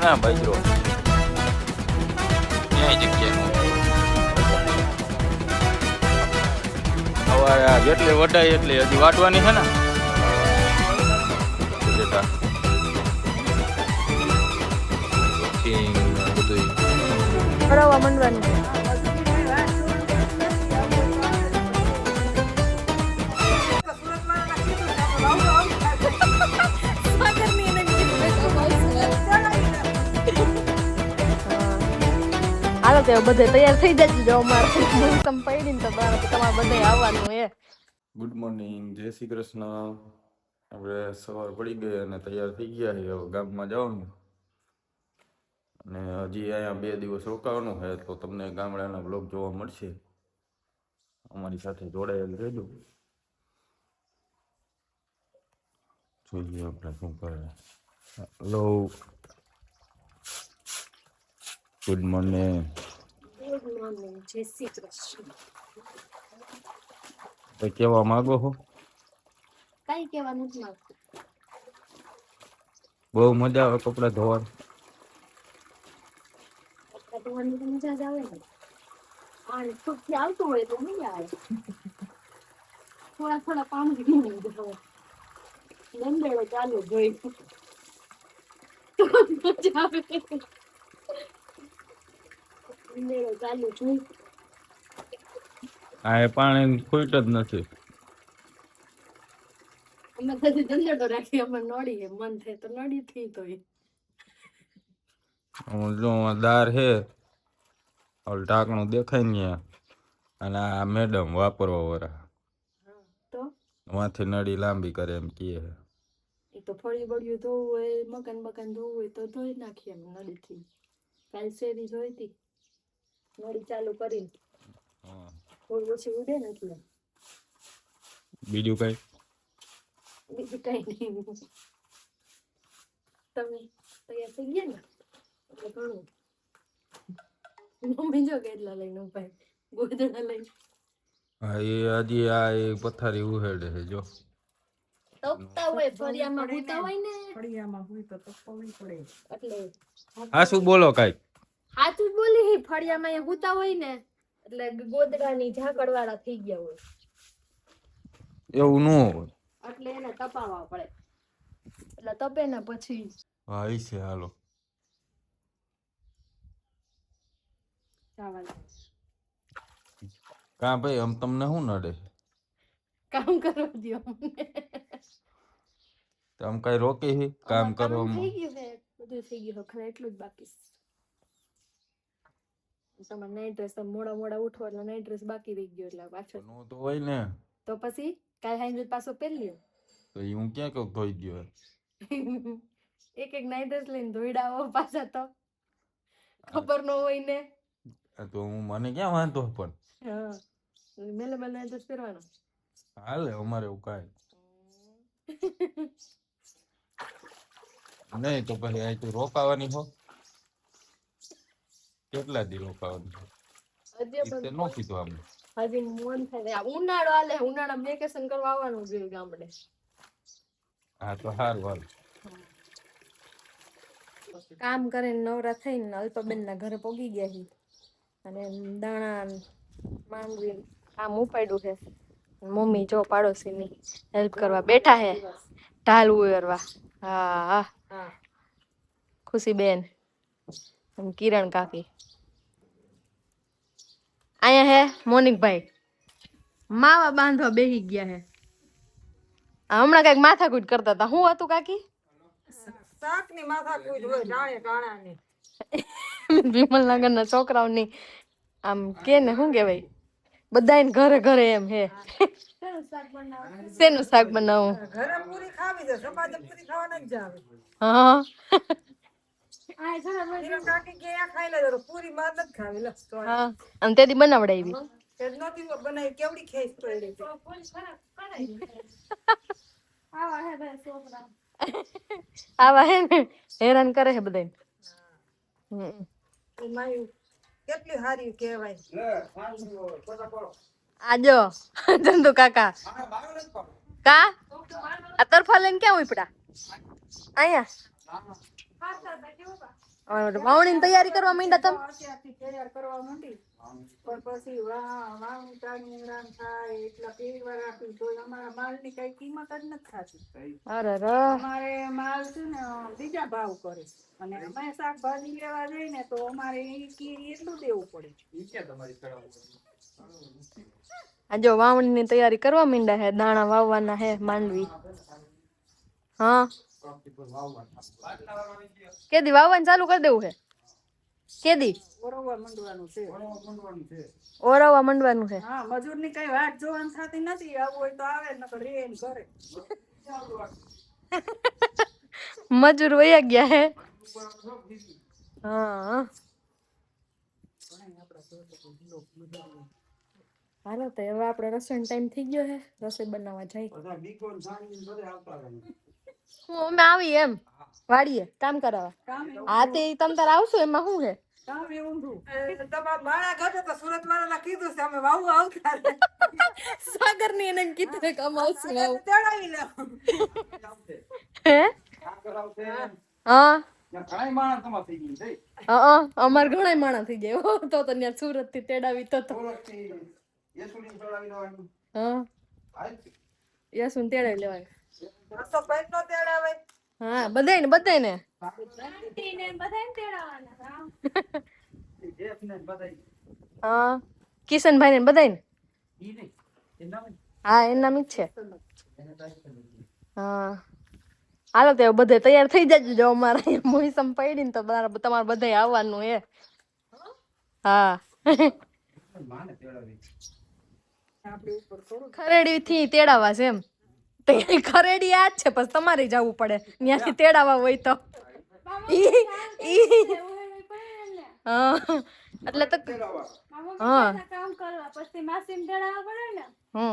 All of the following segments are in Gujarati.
ના બાજરો ક્યાંય જગ્યા હવે જેટલી વઢાય એટલી હજી વાટવાની છે ને જતા બધું ફરવા માંડવાનું હાલો તો બધે તૈયાર થઈ જજો જો અમારે મોસમ પડી ને તો તમારે બધે આવવાનું હે. ગુડ મોર્નિંગ, જય શ્રી કૃષ્ણ. આપણે સવાર પડી ગઈ અને તૈયાર થઈ ગયા છે. હવે ગામમાં જવાનું અને હજી અહીંયા 2 દિવસ રોકાવાનું છે તો તમને ગામડાના બ્લોગ જોવા મળશે. અમારી સાથે જોડાયેલ રહેજો. જોઈએ આપણે શું કરે. Hello, good morning. Good morning, જય શ્રી કૃષ્ણ. કઈ કહેવા માંગો છો? કઈ કહેવાનું જ માંગતું. બહુ મજા આવે કપડાં ધોવાની. કપડાં ધોવાની તો મજા જ આવે ને. પાણી છૂટથી આવતું હોય તો મજા આવે. થોડા પાણી પીને ધોવા. લંબેડો ચાલુ જોઈ તો મજા આવે. લંબેડો ચાલુ જોઈ. આ પાણી ખૂટ જ નથી. અમે તો લંબેડો રાખી અમે નડી મન થાય તો નડી થઈ તો જો દાર હે ઓલ ઢાંકણું દેખાય ને અને આ મેડમ વાપરવા વાળા તો માથે નળી લાંબી કરે એમ કહે. એ તો ફળી બળ્યું ધોવું હોય મકાન ધોવું હોય તો ધોઈ નાખીએ એમ નળીથી. કાલ શેરી જોઈ હતી નળી ચાલુ કરીને થોડી ઓછી ઉડે ને એટલે. બીજું કઈ કઈ નહીં. તમે તૈયાર થઈ ગયા ને એટલે ઘણું. મમ્મી જો કેટલા લઈને ઉપાય ગોદડા લઈને. હા એ હજી આ એ પથારી ઉહેડે છે જો. તપતા હોય ફળિયામાં હુતા હોય ને ફળિયામાં હોય તો તપવી પડે એટલે આ શું બોલો કઈ હાથું બોલી ફળિયામાં એ હુતા હોય ને એટલે ગોદડાની ઝાકળ વાળા થઈ ગયા હોય એવું ન હોય એટલે એને તપાવવા પડે એટલે તપે ને પછી હા ઈ છે. હાલો કા ભાઈ આમ તમને શું નડે? કામ કરવા દો અમને. આમ કઈ રોકી હી કામ કરવામાં? થઈ ગયું છે બધું થઈ ગયું ખરે એટલું જ બાકી છે. તમારે નાઈટ ડ્રેસ મોડા ઉઠો એટલે નાઈટ ડ્રેસ બાકી રહી ગયો એટલે પાછળ નો તો હોય ને તો પછી કાલ હાંજે પાછો પહેરી લ્યો. તો હું ક્યાં કહું ધોઈ દ્યો. એક નાઈટ ડ્રેસ લઈને ધોઈડા આવો પાછા તો ખબર ન હોય ને તો હું મને ક્યાં વાંધો પણ હા મેલે નાઈટ ડ્રેસ પહેરવાનો હાલે અમારે એવું કાંઈ નહીં. તો પછી અહીં તું રોકાવાની હો કેટલા દી રોકાવાની હો નો કીધું આમ હજી મન થાય ઉનાળો આલે ઉનાળામાં વેકેશન કરવા આવવાનું જોઈએ ગામડે. હા તો સારું હાલ. કામ કરીને નવરા થઈને અલ્પાબેન ના ઘરે પોગી ગયા છે અને દાણા માંડવી કામ ઉપાડ્યું છે. મમ્મી જો પાડોશી ની હેલ્પ કરવા બેઠા હે ઢાલ ઉયરવા. હા ખુશી બેન કિરણ કાકી આયા હે. મોનિકભાઈ માવા બાંધવા બેહી ગયા હે. હમણાં કઈક માથાકૂટ કરતા હતા. શું હતું કાકી? શાકની માથાકૂટ હોય ટાણાની. વિમલ નગર ના છોકરાઓની આમ કે ને શું કેવાય બધાને ઘરે ઘરે એમ હે શેનું શાક બનાવું ઘરે પૂરી ખાવી છે સમાજ પૂરી ખાવા ન જ આવે. હા કાકી કે આ ખાઈ લેજો પૂરી માં નથી ખાવી લે. હા અને તેથી બનાવડાવી તે નોતી બનાવી કેવડી ખેસ પડી છે. આવા હે ને હેરાન કરે છે બધાને. કેટલી હારી કહેવાય. આજો ચંદુ કાકા કા આ તરફા લઈને ક્યાં ઉપડા અહીંયા વાવણીની તૈયારી કરવા માંડ્યા તમે? અત્યારથી તૈયાર કરવા માંડી પણ પછી વાવણી ટાણી રામ થાય એટલા પેરવા રાખી તો અમારા માલની કઈ કિંમત જ નથી થતી. અરે ર અમારે માલ છે ને બીજા ભાવ કરે અને અમે શાકભાજી લેવા જઈએ ને તો અમારે એટલું દેવું પડે. આ જો વાવણીની તૈયારી કરવા માંડ્યા હે, દાણા વાવવાના હે, માંડવી. હા કેદી વાવવાનું ચાલુ કરી દેવું હે? કેદી ઓરવા મંડવાનું છે. ઓરવા મંડવાનું છે? હા, મજૂરની કઈ વાટ જોવાની થતી નથી. આવું હોય તો આવે નકર રે ને કરે. મજૂર વયા ગયા હે. હા હાલો તો હવે આપણે રસોઈ ટાઈમ થઈ ગયો હે, રસોઈ બનાવવા જાય. હું અમે આવી એમ વાડીએ કામ કરાવવા. હા તે તમ તાર આવશો એમાં શું હે? તમારા માણા ઘટે તો સુરત વાળાને કીધું છે અમે વાવું આવતા રહે. સાગર ની એને કીધું કે અમે આવશું વાવ. તેડાવી લો. હે હા અમાર ઘણા માણા થઈ જાય હો. તો ત્યાં સુરત થી તેડાવી તો હા યસુન તેડાવી લેવાય. અશોકભાઈ નો તેડાવે. હા બધાય ને હા કિશનભાઈ ને બધાય ને. હા એના નામ જ છે. હા હાલો તો બધે તૈયાર થઈ જજો. જો અમારે મોસમ પડી ને તો તમારે બધા આવવાનું હે. હા ખરેડી થી તેડાવા છે એમ. ખરેડી આ જ છે પછી તમારે જવું પડે ત્યાંથી તેડાવા હોય તો. હા એટલે તો હા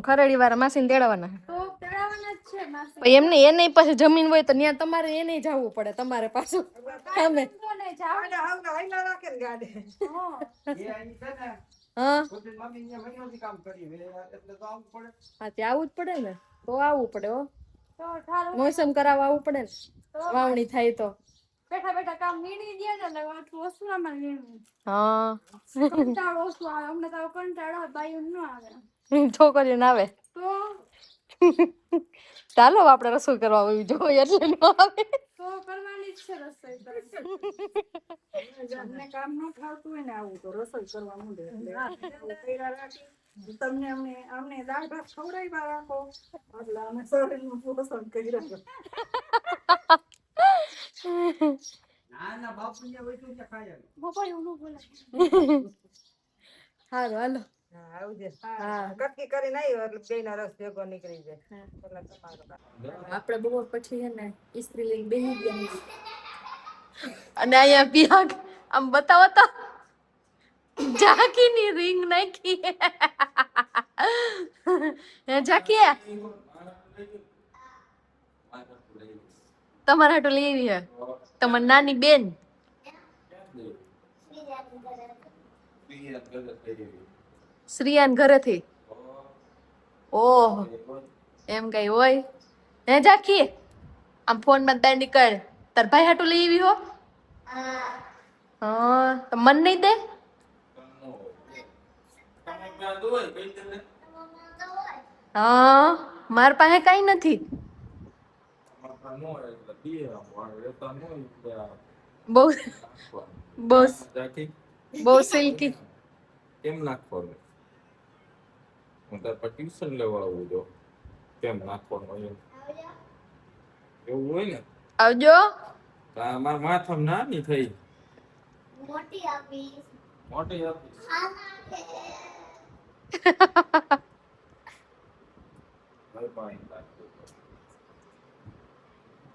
ખરેડી વાળા માસીને તેડાવવાના. એમને એને પછી જમીન હોય તો ત્યાં તમારે એને જવું પડે તમારે પાછું. અમે રાખે ને ગાડી. હા આવું જ પડે ને તો આવવું પડે હો. મોસમ કરાવવા આવવું પડે ને વાવણી થાય તો. બેઠા બેઠા કામ મીણી દે ને ઓછું આમાં મીણવું. હા કંટાળો ઓછું આવે અમને તો કંટાળો બાયું ન આવે. છોકરીઓને આવે તો ચાલો આપણે રસોઈ કરવા આવી જોઈએ એટલે ન આવે તો કરવાની જ છે રસોઈ. અમને કામ ન થાતું હોય ને આવું તો રસોઈ કરવા માંડે તમને અમને દાળ ભાત ખવડાવ્યા રાખો એટલે અમે શરીરનું પોષણ કરી રાખો. હારું હાલો. કટકી કરીને આવ્યો એટલે બે ના રસ ભેગો નીકળી જાય. આપડે બપોર પછી છે ને ઇસ્ત્રી લઈને બેસી ગયા અને અહીંયા પિયાક આમ બતાવો તો ઝાંકીની રિંગ નાખી. ઝાંકીએ તમારે હાટુ લઈ આવી હે તમારી નાની બેન. શ્રીયાન ઘરેથી. ઓહ એમ કઈ હોય હે ઝાંકી આમ ફોન માં તાર નીકળ તાર ભાઈ હાટુ લઈ આવી હો. હા તો મન નહીં દે. હા માર પાસે કઈ નથી. બહુ બહુ બહુ સિલ્કી. કેમ નાખવાનું? હું તાર પર ટ્યુશન લેવા આવું જો કેમ નાખવાનું એવું હોય ને. આવજો. મારા માથામાં નાની થઈ. મોટી આપીશ.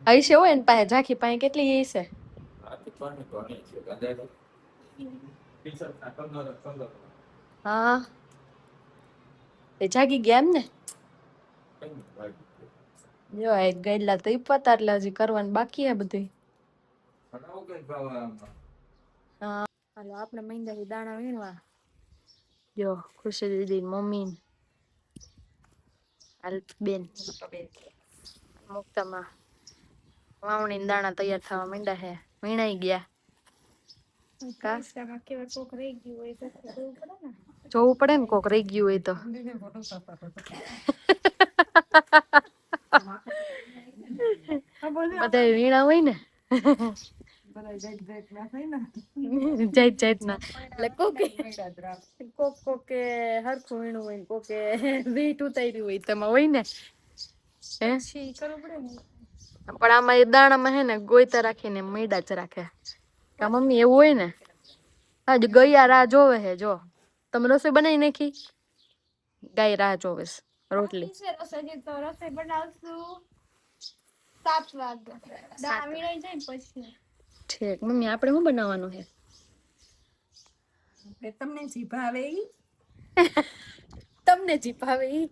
હશે હોય ને પાસે ઝાંખી પાસે કેટલી હશે. હા એ જાગી ગયા એમ ને. જો એક ગયેલા તો પતા એટલે હજી કરવાનું બાકી હે બધું. હા હાલો આપણે મહિંદાથી દાણા વીણવા. જો ખુશી દીદી મમ્મી બેન મુક્તામાં વાવણી દાણા તૈયાર થવા માંડ્યા હે વીણાઈ ગયા. કા પૈસામાં કેવા કોક રહી ગયું હોય તો જોવું પડે ને. જોવું પડે ને કોક રહી ગયું હોય તો. આ બધું બધા વીણા હોય ને બધા જાત ના થાય ને. જાત ના એટલે કોકે હરખું વીણું હોય ને કોકે વીટ ઉતાર્યું હોય તેમાં હોય ને હે પછી કરવું પડે ને. પણ આમાં એ દાણામાં હે ને ગોઈતા રાખીને મેડા જ રાખે કા મમ્મી એવું હોય ને આજ ગયા રાહ જોવે હે જો તમે રસોઈ બનાવી નાખી ગાય રાહ જોવે છે રોટલી બાકી છે રસોઈ તો રસોઈ બનાવશું 7 વાગે. દાળ વીણાઈ જાય ને પછી. ઠીક મમ્મી આપણે શું બનાવવાનું છે તમને જી ભાવે ઈ તમને જી ભાવે ઈ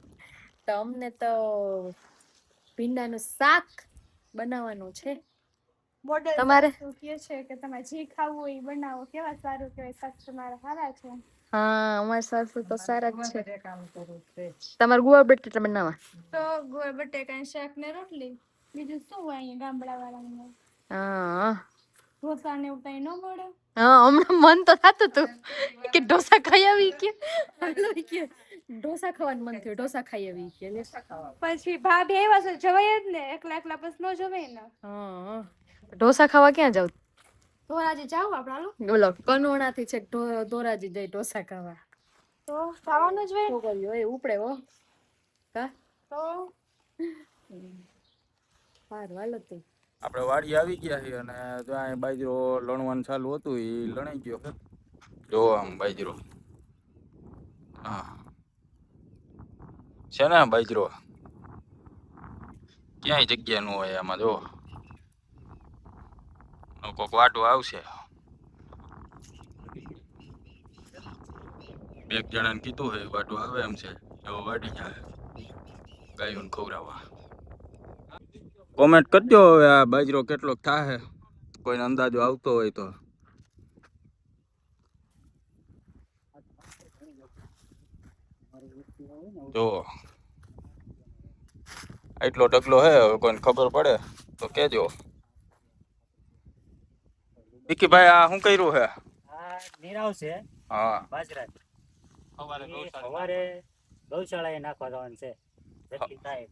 તો અમને તો ભીંડાનું શાક બનાવવાનું છે મોડલ તમારે સાસુ કહે છે કે તમે જી ખાવું હોય ઈ બનાવો. કેવા સારું કહેવાય, સાસુ તમારા સારા છે. હા અમારા સાસુ તો સારા જ છે તમારે ગુવાર બટેટા બનાવવા તો ગોળ બટેકાનું શાક ને રોટલી, બીજું શું હોય અહીંયા ગામડા વાળાને. હા ઢોસા ને એવું કઈ ન મળે. હા હમણાં મન તો થતું હતું કે ઢોસા ખાઈ આવી કે ઢોસા ખાવાનું મન થયું ઢોસા ખાઈ આવી કે પછી ભાભી આવ્યા છે જવાય જ ને, એકલા એકલા બસ ન જવાય ને. હા ઢોસા ખાવા ક્યાં જાવ ધોરાજી જાવ આપણે હાલો. બોલો કનોણા થી છે ધોરાજી જાય ઢોસા ખાવા તો ખાવાનું જ હોય છોકરીઓ એ ઉપડે હો કા તો. સારું હાલો તું આપણે વાડી આવી ગયા છીએ અને જો અહીં બાજરો લણવાનું ચાલુ હતું એ લણાઈ ગયો છે જો આમ બાજરો હા છે ને બાજરો ક્યાંય જગ્યા ન હોય આમાં જો કોક વાટો આવશે એક જણાને કીધું હે વાટો આવે એમ છે એવો વાટી જાય ગાયોને ખવડાવવા કોમેન્ટ કરજો હવે આ બાજરો કેટલોક થાહે કોઈને અંદાજો આવતો હોય તો જો એટલો ઢગલો હે હવે કોઈને ખબર પડે તો કેજો વિકીભાઈ આ શું કર્યું હે આ નીરાવ છે હા બાજરા સવારે ગૌશાળાએ નાખવા જવાનું છે જેટલી થાય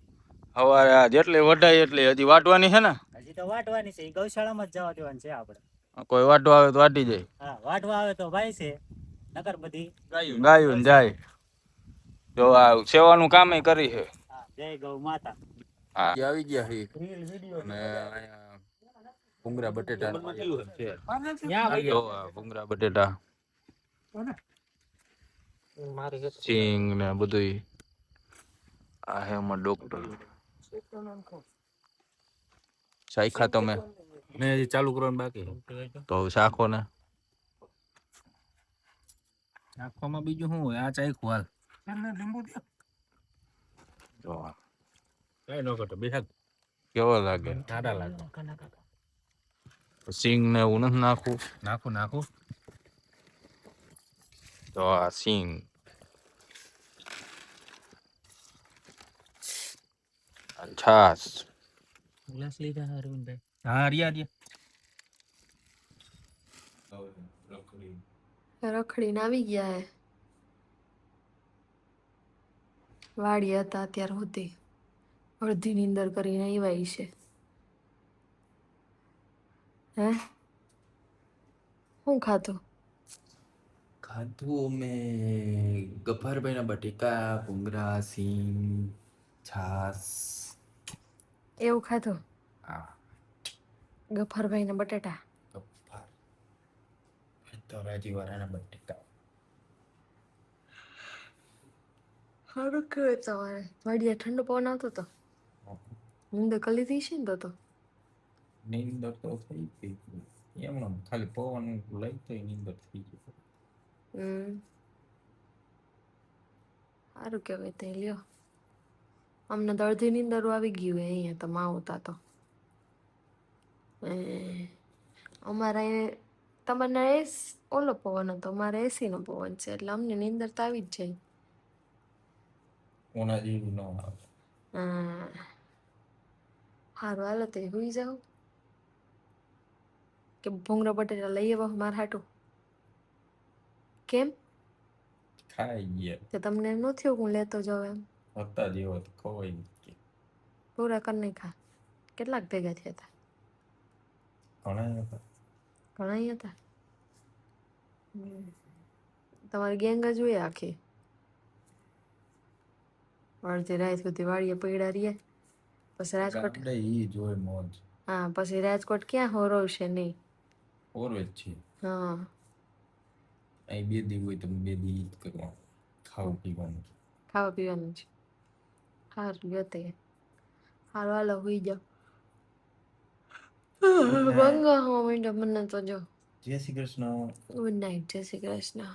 સવારે આ જેટલી વઢાય એટલી હજી વાટવાની છે ને હજી તો વાટવાની છે એ ગૌશાળામાં જ જવા દેવાની છે આપણે કોઈ વાટવા આવે તો વાટી જાય હા વાટવા આવે તો ભાઈ છે નકર બધી ગાયું જાય જો આ સેવાનું કામ કરી છે હા જય ગૌ માતા હા આવી ગયા છે અને અહીંયા ભૂંગળા બટેટા જો આ ભૂંગળા બટેટા સિંગ ને બધું આ હે અમાર ડોક્ટર શાખા તમે મેં હજી ચાલુ કરવાનું બાકી તો શાખો ને નાખવામાં બીજું શું હોય આ ચાખ્યું હાલ લીંબુ જો કઈ ન ઘટે બેસાક કેવો લાગે સારા લાગે સિંગ ને એવું નથી નાખવું નાખું નાખું તો આ સિંગ છાસ ગ્લાસ લીધા અરવિંદભાઈ હા રિયા રખડીને આવી ગયા હે વાડી હતા અત્યાર સુધી અડધી નીંદર કરીને આવ્યા છે હે શું ખાધું ખાધું મેં ગફારભાઈના બટેકા ભૂંગળા સિંગ છાસ એવું ખાધું હા ગફરભાઈના બટેટા ગફાર ધોરાજીવાળાના બટેકા સારું કહેવાય તમારે વાડીએ ઠંડો પવન આવતો હતો નીંદર કરી લીધી છે ને તો નીંદર તો થઈ ગઈ એમનો ખાલી પવન લઈ તો નીંદર થઈ ગઈ સારું કહેવાય તે લ્યો અમને તો અડધી નીંદર આવી ગયું હોય અહીંયા તો આવતા તો અમારા તમારે ઓલો પવન હતો અમારે એસી નો પવન છે એટલે અમને નીંદર તો આવી જ જાય ઓના જેવી ન આવે સારું હાલો તે હુઈ જાઓ કે ભૂંગળા બટેટા લઈ આવો મારા હાટું કેમ ખાઈ ગયા કે તમને એમ ન થયું કે હું લેતો જાઉં એમ? હતા જેવો તો ખવાય નહીં. પૂરા કરી નાખ્યા? કેટલાક ભેગા થયા હતા? ઘણા હતા. ઘણા હતા. તમારી ગેંગ જ હોય આખી. અડધી રાત સુધી વાડીએ પડ્યા રહીએ, પછી રાજકોટ. ગામડે ઈ જોઈ મોજ. હા, પછી રાજકોટ ક્યાં હોરવશે નહીં. ઓરવે જ છે. હા, અહીં 2 દી હોય તો 2 દી ઈ જ કરવાનું. ખાવું પીવાનું. ખાવા પીવાનું છે. સારું લ્યો તે. હાલો હાલો હુઈ જાઓ. ભંગા હો માંડ્યા મને તો જો. જય શ્રી કૃષ્ણ. ગુડ નાઇટ, જય શ્રી કૃષ્ણ.